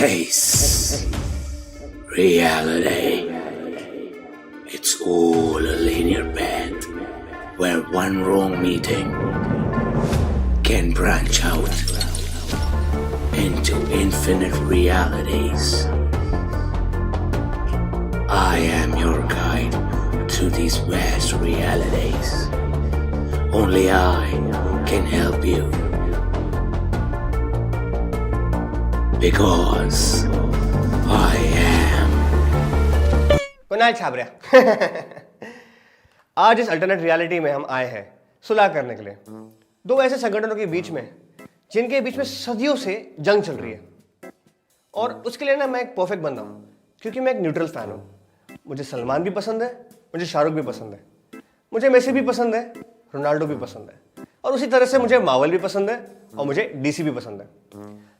Face reality. It's all a linear path where one wrong meeting can branch out into infinite realities. I am your guide to these vast realities. Only I can help you. Because I am. Kunal Chhabria आज इस alternate reality में हम आए हैं सुलह करने के लिए दो ऐसे संगठनों के बीच में जिनके बीच में सदियों से जंग चल रही है। और उसके लिए ना मैं एक परफेक्ट बंदा हूं क्योंकि मैं एक न्यूट्रल फैन हूं। मुझे सलमान भी पसंद है, मुझे शाहरुख भी पसंद है, मुझे मेसी भी पसंद है, रोनाल्डो भी पसंद है, और उसी तरह से मुझे मार्वल भी पसंद है और मुझे डीसी भी पसंद है।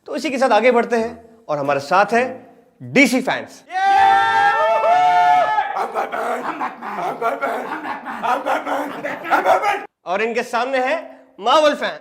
तो इसी के साथ आगे बढ़ते हैं और हमारे साथ है डीसी फैंस। और इनके सामने है मार्वल फैन,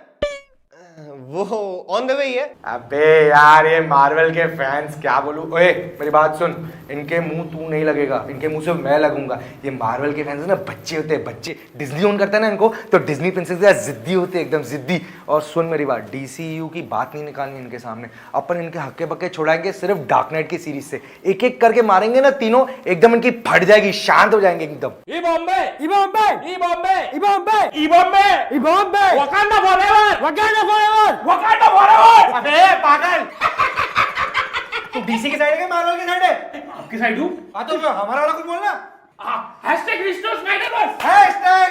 वो ऑन द वे ही है। अबे यार ये मार्वल के फैंस क्या बोलूं। ओए मेरी बात सुन, इनके मुंह तू नहीं लगेगा, इनके मुंह से मैं लगूंगा। ये मार्वल के फैंस ना बच्चे होते हैं, बच्चे डिज्नी ओन करते हैं ना इनको, तो डिज्नी प्रिंसेस या जिद्दी होते हैं, एकदम जिद्दी। और सुन मेरी बात, डीसीयू की बात नहीं निकालनी इनके सामने। अपन इनके हक्के बक्के छुड़ाएंगे सिर्फ डार्क नाइट की सीरीज से, एक एक करके मारेंगे ना तीनों, एकदम इनकी फट जाएगी, शांत हो जाएंगे एकदम। ई बॉम्बे ई बॉम्बे ई बॉम्बे ई बॉम्बे ई बॉम्बे ई Bombay Wakanda forever Wakanda forever Wakanda forever. अबे पागल, तू डीसी की साइड है मार्वल की साइड है? आपकी साइड हूं। हाँ तो हमारा वाला कुछ बोलना। #Restore Snyderverse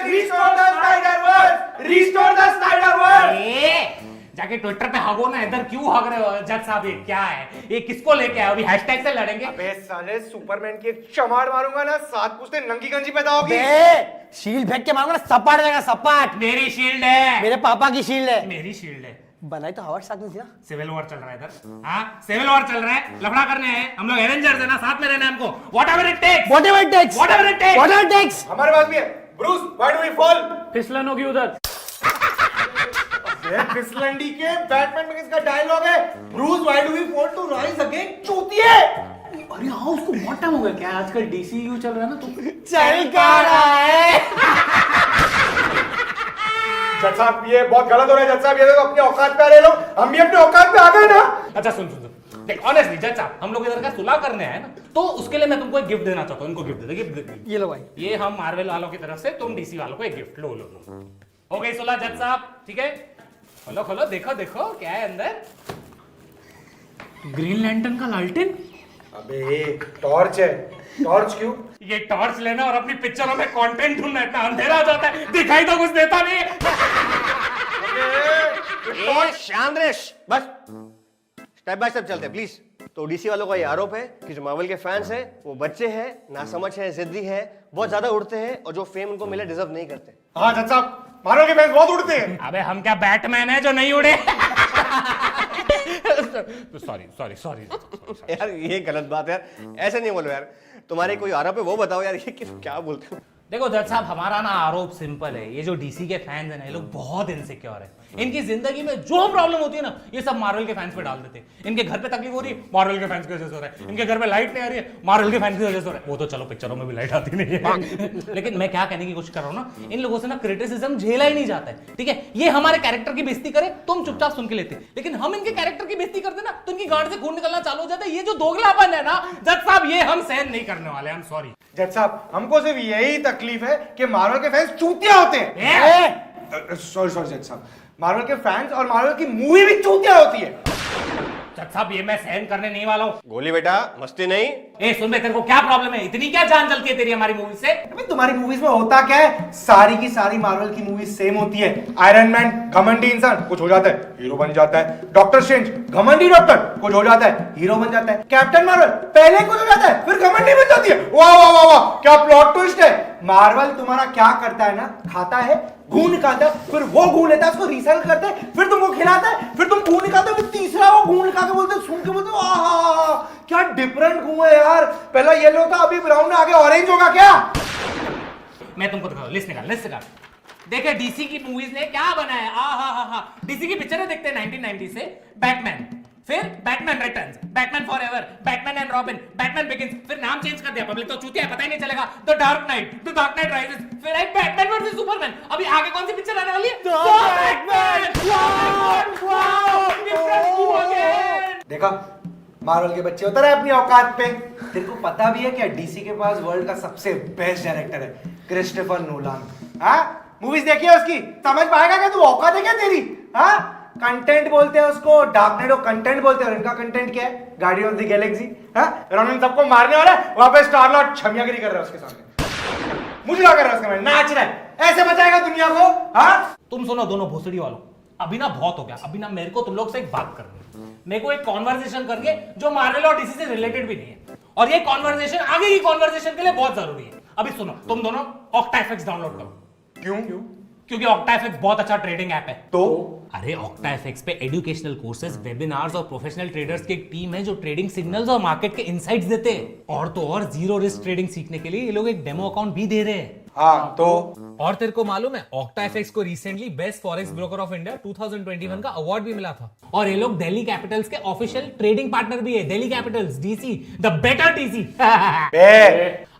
#Restore the Snyderverse Restore the Snyderverse। जाके ट्विटर पे हगो ना, इधर क्यों हग रहे हो जज साहब? ये क्या है, ये किसको लेके आए? अभी हैशटैग से लड़ेंगे। अबे साले सुपरमैन की एक चमाड़ मारूंगा ना, 7 पुश्ते नंगी गंजी पैदा होगी। शील्ड फेंक के मारूंगा ना, सपाट जाएगा सपाट। मेरी शील्ड है, मेरे पापा की शील्ड है। मेरी शील्ड है। बनाई तो हवा साथ में थी ना। सिविल वॉर चल रहा है इधर। हाँ सिविल वॉर चल रहा है, लफड़ा करने हैं हम लोग, एवेंजर्स है ना, साथ में रहना है हमको। Whatever it takes Whatever it takes whatever it takes Whatever it takes। हमारे पास भी है। Bruce why do we fall? फिसलन होगी उधर। फिसलंडी के बैटमैन में किसका डायलॉग है? Bruce why do we fall to rise again? चूतिए। अरे हाँ, उसको बहुत टाइम हो गया। क्या आजकल डीसीयू चल रहा है ना, तो चल क्या रहा है? जज साहब ये बहुत गलत हो रहा है। जज साहब ये देखो अपने औकात पे आ रहे लोग, हम भी अपने औकात पे आ गए ना। अच्छा सुन सुन सुन, देख ऑनेस्टली जज साहब, हम लोग इधर का सुलह करने आए ना, तो उसके लिए मैं तुमको एक गिफ्ट देना चाहता हूँ। इनको गिफ्ट दे, गिफ्ट ये लो भाई। ये हम मार्वल वालों की तरफ से, तुम डीसी वालों को एक गिफ्ट लो लो लो। हो गई सुलह जज साहब, ठीक है? खोलो खोलो, देखो देखो क्या है अंदर। ग्रीन लैंटर्न का लालटेन। अबे टॉर्च है। टॉर्च क्यों? ये टॉर्च लेना और अपनी पिक्चरों में कंटेंट ढूंढना, इतना अंधेरा हो जाता है, दिखाई तो कुछ देता नहीं है। शानरेश बस स्टेप बाय स्टेप चलते प्लीज। तो डीसी वालों का ये आरोप है कि जो मार्वल के फैंस हैं वो बच्चे हैं, नासमझ है, जिद्दी है, बहुत ज्यादा उड़ते हैं और जो फेम उनको मिले डिजर्व नहीं करते। हाँ जज साहब, मार्वल के फैंस बहुत उड़ते हैं। अबे हम क्या बैटमैन है जो नहीं उड़े? सॉरी सॉरी सॉरी यार ये गलत बात है यार, ऐसे नहीं बोलो यार। तुम्हारे कोई आरोप है वो बताओ यार, ये क्या बोलते हो? देखो जज साहब, हमारा ना आरोप सिंपल है। ये जो डीसी के फैंस हैं ना, ये लोग बहुत इनसिक्योर है। इनकी जिंदगी में जो प्रॉब्लम होती है ना, ये सब मार्वल के फैंस पे डाल देते हैं। इनके घर पे तकलीफ हो रही है, मार्वल के फैंस की वजह से हो रहा है। इनके घर पे लाइट नहीं आ रही है, मार्वल के फैंस की वजह से हो रहा है। वो तो चलो पिक्चरों में भी लाइट आती नहीं है। लेकिन मैं क्या कहने की कोशिश कर रहा हूँ ना, इन लोगों से ना क्रिटिसिज्म झेला ही नहीं जाता है, ठीक है? ये हमारे कैरेक्टर की बेइज्जती करे, तुम चुपचाप सुन के लेते, लेकिन हम इनके कैरेक्टर की बेइज्जती करते ना, तो इनकी गांड से खून निकलना चालू हो जाता है। ये जो दोगलापन है ना जज साहब, ये हम सहन नहीं करने वाले। आई एम सॉरी जज साहब, हमको सिर्फ यही तकलीफ है कि मार्वल के फैंस चूतिया होते हैं। सॉरी सॉरी जज साहब, मार्वल के फैंस और मार्वल की मूवी भी चूतिया होती है। जज साहब ये मैं सहन करने नहीं वाला हूँ। गोली बेटा मस्ती नहीं। ए सुन बे, तेरे को क्या प्रॉब्लम है? इतनी क्या जान जलती है तेरी हमारी मूवी से? अबे तुम्हारी मूवीज में होता क्या है? सारी की सारी मार्वल की मूवीज सेम होती है। आयरन मैन घमंडी इंसान, कुछ हो जाता है हीरो बन जाता है। डॉक्टर स्ट्रेंज घमंडी डॉक्टर, कुछ हो जाता है हीरो बन जाता है। कैप्टन मार्वल पहले कुछ हो जाता है फिर घमंडी बन जाती है। वाह वाह वाह वाह, क्या प्लॉट ट्विस्ट है। मार्वल तुम्हारा क्या करता है ना, खाता है, खून निकालता है, फिर वो खून लेता है, उसको रिसाइकल करता है, फिर तुमको खिलाता है, फिर तुम खून निकालते हो, फिर तीसरा वो खून निकाल के बोलते हो, सुन के बोलते हो आहा क्या डिफरेंट खून है यार। पहला येलो था, अभी ब्राउन है, आगे ऑरेंज होगा क्या? मैं तुमको दिखाऊं, लिस्ट निकाल। देखे डीसी की मूवीज ने क्या बनाया। डीसी की पिक्चरें देखते हैं 1990 से। बैटमैन, फिर Batman returns, Batman forever, Batman and robin, Batman begins, फिर नाम चेंज कर दिया, पब्लिक तो चूतिया है, पता ही नहीं चलेगा, द डार्क नाइट राइजेस, फिर आई बैटमैन वर्सेस सुपरमैन। अभी आगे कौन सी पिक्चर आने वाली है? The Batman. देखा, मार्वल के बच्चे उतर है अपनी औकात पे। तेरे को पता भी है क्या डीसी के पास वर्ल्ड का सबसे बेस्ट डायरेक्टर है, क्रिस्टोफर नोलान। हाँ, मूवीज देखी है उसकी, समझ पाएगा क्या तू? औकात है क्या तेरी? हाँ, कंटेंट बोलते हैं उसको, डार्क नाइट को कंटेंट बोलते हैं, और इनका कंटेंट क्या है? Guardian of the Galaxy. हाँ, रोनन सबको मारने वाला है, वहां पे स्टार लॉर्ड छमियागिरी कर रहा है उसके सामने, मुझे क्या कर रहा है उसके सामने, नाच रहा है। ऐसे बचाएगा दुनिया को? हाँ, तुम सुनो दोनों भोसड़ी वालों, अभी ना बहुत हो गया। अभी ना मेरे को तुम लोग से एक बात करनी है, मेरे को एक कॉन्वर्सेशन करनी है जो मार्वल और डीसी से रिलेटेड भी नहीं है, और ये कॉन्वर्सेशन आगे की कॉन्वर्सेशन के लिए बहुत जरूरी है। अभी सुनो, तुम दोनों ऑक्टाएफएक्स डाउनलोड करो। क्यों? क्योंकि ऑक्टाएफएक्स बहुत अच्छा ट्रेडिंग ऐप है। तो अरे ऑक्टाएफएक्स पे एजुकेशनल कोर्सेज, वेबिनार्स और प्रोफेशनल ट्रेडर्स की एक टीम है जो ट्रेडिंग सिग्नल्स और मार्केट के इनसाइट्स देते हैं। और तो और जीरो रिस्क ट्रेडिंग सीखने के लिए ये लोग एक डेमो अकाउंट भी दे रहे हैं। हाँ, तो और तेरे को मालूम है ऑक्टाएफएक्स को recently best forex broker of India 2021 का अवार्ड भी मिला था। और ये लोग दिल्ली कैपिटल्स के ऑफिशियल ट्रेडिंग पार्टनर भी है। Delhi Capitals, DC, the better DC.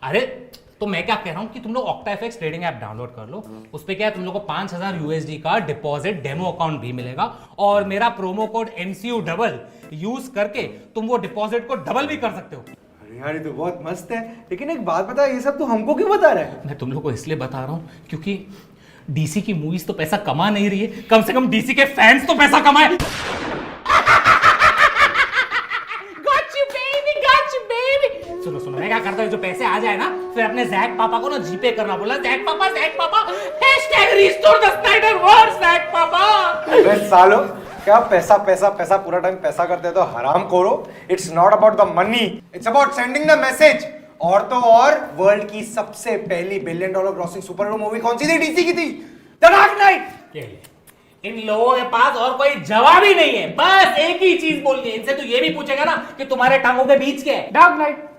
अरे तो मैं क्या कह रहा हूं कि तुम लोग ऑक्टाएफएक्स ट्रेडिंग ऐप डाउनलोड कर लो। उस पे क्या है, तुम लोग को 5000 यूएसडी का डिपॉजिट डेमो अकाउंट भी मिलेगा, और मेरा promo code MCU double use करके तुम वो डिपॉजिट को डबल भी कर सकते हो। अरे यार, ये तो बहुत मस्त है, लेकिन एक बात बता, ये सब तू हमको क्यों बता रहा है? मैं तुम लोग को इसलिए बता रहा हूं क्योंकि डीसी की मूवीज तो पैसा कमा नहीं रही है, कम से कम डीसी के फैंस तो पैसा कमाए। सुनो सुनो, मैं क्या करता हूँ, जो पैसे आ जाए ना, फिर अपने जैक पापा को ना जीपे करना, बोला जैक पापा #रिस्टोर द स्नाइडरवर्स जैक पापा। अरे सालो, क्या पैसा पैसा पैसा, पूरा टाइम पैसा करते हैं तो हराम खोरो। It's not about the money, it's about sending the message. और तो और वर्ल्ड की सबसे पहली $1 billion grossing super hero movie कौन सी थी? डीसी की थी, द डार्क नाइट। इन लोगों के पास और कोई जवाब ही नहीं है, बस एक ही चीज बोलनी है। इनसे तो ये भी पूछेगा ना कि तुम्हारे टांगों के बीच क्या है? Dark night.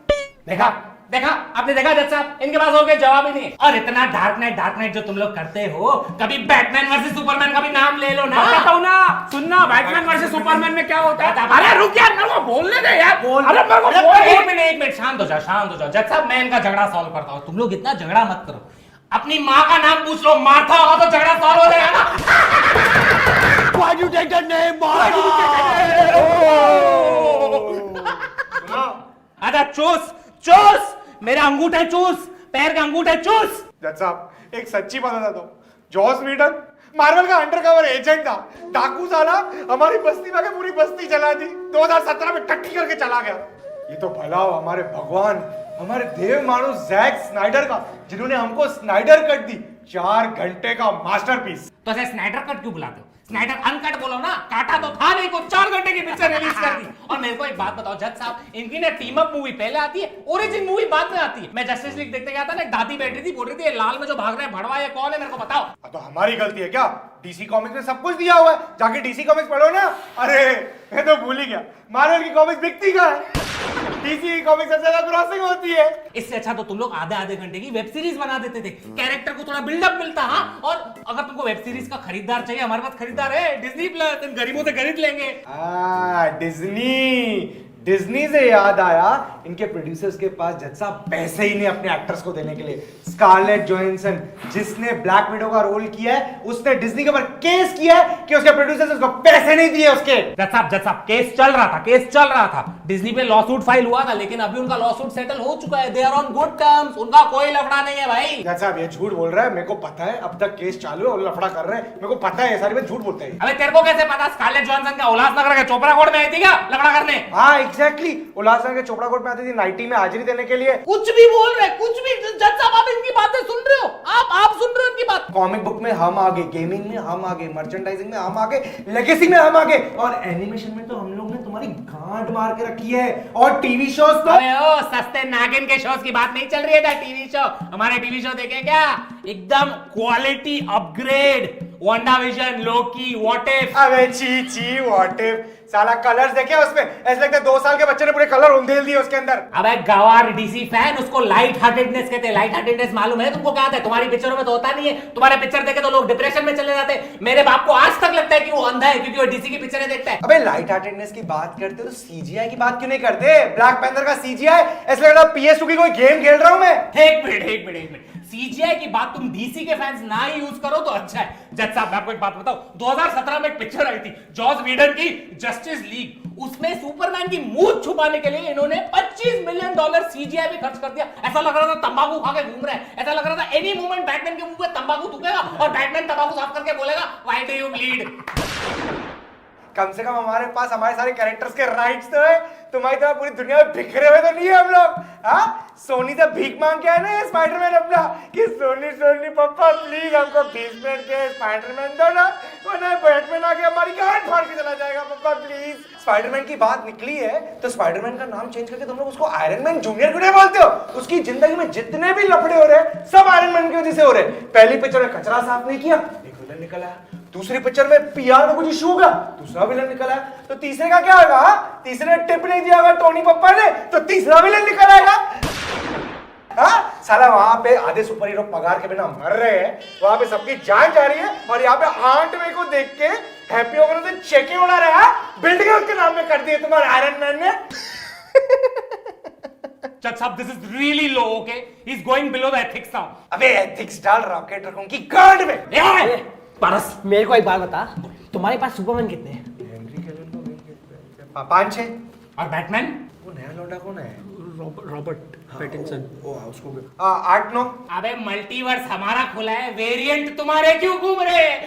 देखा देखा, आपने देखा जज साहब, इनके पास और कोई जवाब ही नहीं है। और इतना डार्क नाइट जो तुम लोग करते हो, कभी बैटमैन वर्सेस सुपरमैन का भी नाम ले लो ना। बताता हूं ना, सुनना, बैटमैन वर्सेस सुपरमैन में क्या होता है? अरे रुक यार, मेरे को बोलने दे यार। अरे मेरे को एक मिनट शांत हो जाओ जज साहब, मैं इनका झगड़ा सॉल्व करता हूँ। तुम लोग इतना झगड़ा मत करो, अपनी माँ का नाम पूछ लो, मार्था होगा तो झगड़ा सॉल्व हो जाएगा ना। Why do you take the name आजा चूस, मेरा अंगूठा चूस, पैर का अंगूठा चूस। जज साहब, एक सच्ची बात बता दो, जॉस व्हीडन मार्वल का अंडरकवर एजेंट था, डाकू साला हमारी बस्ती में पूरी बस्ती चला दी, 2017 में टट्टी करके चला गया। ये तो भला हो हमारे भगवान, हमारे देव मानो जैक स्नाइडर का, जिन्होंने हमको स्नाइडर कट दी, 4 घंटे का मास्टरपीस। तो ऐसे स्नाइडर कट क्यों बुलाते हो? स्नाइडर अनकट बोलो ना, काटा तो था नहीं को, 4 घंटे की पिक्चर रिलीज कर दी। और मेरे को एक बात बताओ जज साहब, इनकी ना टीम अप मूवी पहले आती है, ओरिजिन मूवी बाद में आती है। मैं जस्टिस लीग देखते गया था ना, एक दादी बैठी थी, बोल रही थी लाल में जो भाग रहा है भड़वा ये कौन है, मेरे को बताओ। तो हमारी गलती है क्या? डीसी कॉमिक्स में सब कुछ दिया हुआ है, जाके डीसी कॉमिक्स पढ़ो ना। अरे मैं तो भूल ही गया, मार्वल की कॉमिक्स बिकती का है, डीसी की कॉमिक्स से ज्यादा क्रॉसिंग होती है। इससे अच्छा तो तुम लोग आधे घंटे की वेब सीरीज बना देते थे, कैरेक्टर को थोड़ा बिल्डअप मिलता। हाँ, और अगर तुमको वेब सीरीज का खरीदार चाहिए, हमारे पास खरीदार है, डिज्नी प्लस, इन गरीबों से खरीद लेंगे। डिज्नी से याद आया, इनके प्रोड्यूसर्स के पास जज साहब पैसे ही नहीं अपने एक्टर्स को देने के लिए। स्कारलेट जोहानसन, जिसने ब्लैक विडो का रोल किया है, उसने डिज्नी के ऊपर केस किया है कि उसके प्रोड्यूसर्स उसको पैसे नहीं दिए उसके। जज साहब केस चल रहा था, डिज्नी पे लॉसूट फाइल हुआ था, लेकिन अभी उनका लॉसूट सेटल हो चुका है, they are on good terms, उनका कोई लफड़ा नहीं है भाई। जज साहब ये झूठ बोल रहा है, मेरे को पता है, अब तक केस चालू है और लफड़ा कर रहे हैं, मेरे को पता है, ये सारी बात झूठ बोलते हैं। अबे तेरे को कैसे पता? स्कारलेट जोहानसन का उल्लासनगर के चोपड़ा कोर्ट में आई थी क्या लफड़ा करने? हाँ एग्जैक्टली, उल्लासनगर के चोपड़ा कोर्ट में आती थी नाइटी में हाजिरी देने के लिए। कुछ भी बोल रहे, कुछ भी। जज साहब आप इनकी बातें सुन रहे हो? आप सुन रहे हो इनकी बात? कॉमिक बुक में हम आगे, गेमिंग में हम आगे, मर्चेंडाइजिंग में हम आगे, लेगेसी में हम आगे, और एनिमेशन में तो हम लोग ने तुम्हारी गांड मार के रखी है। और टीवी शोज तो अबे ओ सस्ते नागिन के शोज की बात नहीं चल रही है। टीवी शो, हमारे टीवी शो देखे क्या? एकदम quality upgrade, Wanda vision, Loki, what if. अबे ची व्हाट इफ, साला कलर्स देखे उसमें, ऐसे लगता है 2 साल के बच्चे ने पूरे कलर उंडेल दिए उसके अंदर। अबे गवार डीसी फैन, उसको लाइट हार्टेडनेस कहते हैं। लाइट हार्टेडनेस मालूम है तुमको क्या होता है? तुम्हारी पिक्चरों में तो होता नहीं है। तुम्हारे पिक्चर देखे तो लोग डिप्रेशन में चले जाते हैं। मेरे बाप को आज तक लगता है कि वो अंधा है क्योंकि वो डीसी की पिक्चरें देखता है। अबे लाइट हार्टेडनेस की बात करते हो तो सीजीआई की बात क्यों नहीं करते? ब्लैक पैंथर का सीजीआई ऐसे लग रहा है PS2 की कोई गेम खेल रहा हूं मैं। एक मिनट सीजीआई की बात तुम डीसी के फैंस ना ही यूज करो तो अच्छा है। जज साहब मैं आपको एक बात बताऊं, 2017 में एक पिक्चर आई थी जॉस वीडन की जस्टिस लीग। उसमें सुपरमैन की मूंछ छुपाने के लिए इन्होंने $25 मिलियन सीजीआई पे खर्च कर दिया। ऐसा लग रहा था तंबाकू खा के घूम रहा है। ऐसा लग रहा था एनी मोमेंट बैटमैन के मुंह पे तंबाकू थूकेगा और बैटमैन तंबाकू साफ करके बोलेगा व्हाई डू यू ब्लीड। कम से कम हमारे पास हमारे सारे कैरेक्टर्स के राइट्स तो है। तुम्हारी तरह पूरी दुनिया में बिखरे हुए तो नहीं है हम लोग। हाँ, सोनी से भीख मांग के है ना ये स्पाइडरमैन अपना कि सोनी पापा प्लीज हमको 20 मिनट के स्पाइडरमैन दो ना, वरना बैटमैन आके हमारी गांड फाड़ के चला जाएगा पापा प्लीज। स्पाइडरमैन की बात निकली है तो स्पाइडरमैन का नाम चेंज करके तुम लोग उसको आयरन मैन जूनियर क्यों नहीं बोलते हो? उसकी जिंदगी में जितने भी लफड़े हो रहे हैं सब आयरन मैन की वजह से हो रहे हैं। पहली पिक्चर में कचरा साफ नहीं किया, एक विलन निकला। दूसरी पिक्चर में पीआर में कुछ इशू होगा, दूसरा विलन निकला। तो तीसरे का क्या होगा? तीसरे ने टिप नहीं दिया होगा टोनी पप्पा ने तो तीसरा विलन निकल आएगा। हाँ, साला वहां पे आधे सुपर हीरो पगार के बिना मर रहे हैं, वहां पे सबकी जान जा रही है और यहाँ पे 8 मई को देख के हैप्पी होकर तो चेकिंग उड़ा रहा है। बिल्डिंग उसके नाम में कर दिए तुम्हारे आयरन मैन ने। जज साहब this is really low, okay? He is going below the ethics now. अबे एथिक्स डाल रॉकेट रखूं की गांड में। पारस मेरे को एक बात बता, तुम्हारे पास सुपरमैन कितने हैं? 5-6। और बैटमैन? वो नया लौंडा कौन है? Robert Pattinson. उसको 8-9। अबे मल्टीवर्स हमारा खुला है, वेरिएंट तुम्हारे क्यों घूम रहे हैं?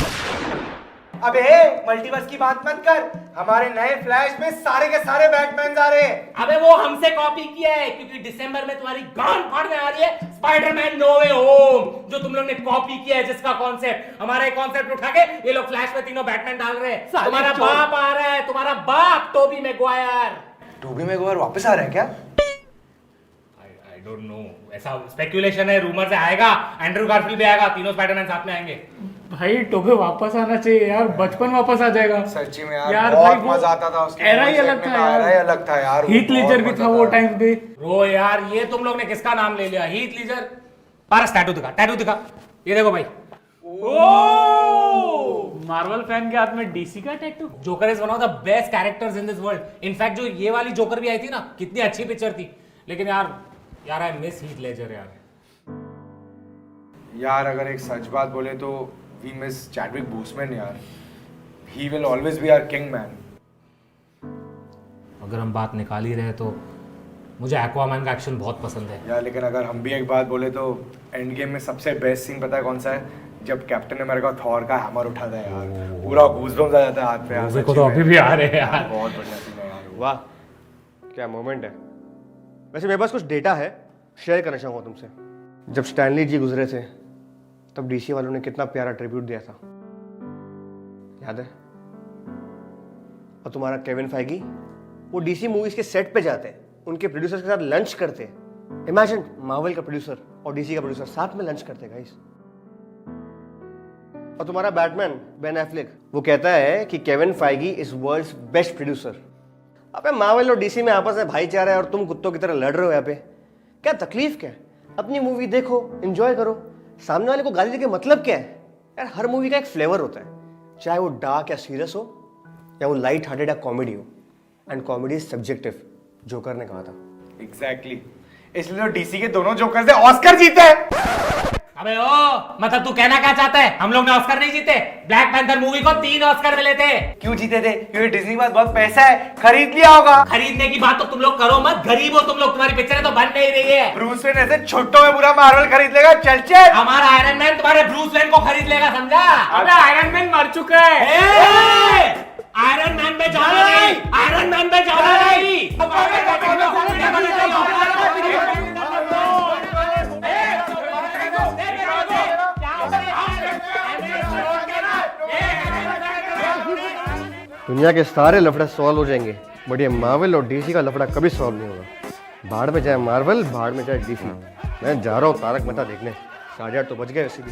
अबे मल्टीवर्स की बात मत कर, हमारे नए फ्लैश में सारे के सारे बैटमैन आ रहे हैं। अबे वो हमसे कॉपी किया है क्योंकि दिसंबर में तुम्हारी गांड फाड़ने आ रही है स्पाइडरमैन नो वे होम, जो तुम लोग ने कॉपी किया है, जिसका कॉन्सेप्ट हमारे कॉन्सेप्ट उठा के ये लोग फ्लैश में तीनों बैटमैन डाल रहे हैं। तुम्हारा बाप आ रहा है, तुम्हारा बाप टोबी मैगवायर। टोबी मैगवायर वापस आ रहा है क्या? आई डोंट नो, ऐसा स्पेकुलेशन है, रूमर से आएगा। एंड्रू गारफील्ड भी आएगा, तीनों स्पाइडरमैन साथ में आएंगे। भाई टोबे वापस आना चाहिए यार, बचपन वापस आ जाएगा। सच्ची में यार बहुत मजा आता था उसके। एरा ही अलग था यार, एरा ही अलग था यार। हीथ लीजर भी था वो टाइम पे। रो यार, ये तुम लोग ने किसका नाम ले लिया? Heath Ledger. पारस टैटू दिखा, टैटू दिखा। ये देखो भाई, मार्वल फैन के हाथ में डीसी का tattoo. Joker is one of the best characters in this world. In fact जो ये वाली जोकर भी आई थी ना, कितनी अच्छी पिक्चर थी। लेकिन यार आई मिस हीथ लेजर यार अगर एक सच बात बोले तो वी मिस चैडविक बोसमैन यार। He will always be our king man. अगर हम बात निकाल ही रहे तो मुझे एक्वामैन का एक्शन बहुत पसंद है यार। लेकिन अगर हम भी एक बात बोले तो एंड गेम में सबसे बेस्ट सीन पता है कौन सा है? जब कैप्टन अमेरिका थॉर का हैमर उठाता है यार, पूरा गूज़बम्स आ जाता है हाथ पे यार। मुझे को तो अभी भी आ रहे हैं यार। बहुत बढ़िया सीन है यार। वाह क्या मोमेंट है। वैसे मेरे पास कुछ डेटा है, शेयर करना चाहूँगा तुमसे। जब स्टैनली जी गुजरे थे तब डीसी वालों ने कितना प्यारा ट्रिब्यूट दिया था, याद है? और तुम्हारा केविन फाइगी, वो डीसी मूवीज के सेट पे जाते, उनके प्रोड्यूसर्स के साथ लंच करते। इमेजिन, मार्वल का प्रोड्यूसर और डीसी का प्रोड्यूसर साथ में लंच करते गाइस। और तुम्हारा बैटमैन बेन एफ्लेक, वो कहता है कि Kevin Feige is world's best producer. अबे मार्वल और डीसी में आपस में भाईचारा है और तुम कुत्तों की तरह लड़ रहे हो यहाँ पे। क्या तकलीफ क्या है? अपनी मूवी देखो, एंजॉय करो। सामने वाले को गाली देके मतलब क्या है यार? हर मूवी का एक फ्लेवर होता है, चाहे वो डार्क या सीरियस हो या वो लाइट हार्टेड या कॉमेडी हो। And comedy is subjective, joker ने कहा था। एग्जैक्टली, इसलिए तो डीसी के दोनों जोकर से ऑस्कर जीते हैं। अबे ओ, मतलब तू कहना क्या चाहता है? हम लोग ने ऑस्कर नहीं जीते। ब्लैक पैंथर मूवी को 3 ऑस्कर मिले थे। क्यों जीते थे? क्योंकि डिज्नी के पास बहुत पैसा है, खरीद लिया होगा। खरीदने की बात तो तुम लोग करो मत, गरीब हो तुम लोग, तुम्हारी पिक्चरें तो बन नहीं रही है। ब्रूस वेन ऐसे छोटों में पूरा मार्वल खरीद लेगा, चल। हमारा आयरन मैन तुम्हारे ब्रूस वेन को खरीद लेगा, समझा? अबे आयरन मैन मर चुका है। आयरन मैन पे जाना नहीं, आयरन मैन पे जाना नहीं। दुनिया के सारे लफड़े सॉल्व हो जाएंगे, बट ये मार्वल और डीसी का लफड़ा कभी सॉल्व नहीं होगा। भाड़ में जाए मार्वल, भाड़ में जाए डीसी। मैं जा रहा हूँ तारक मेहता देखने। 8:30 तो बज गए वैसे भी।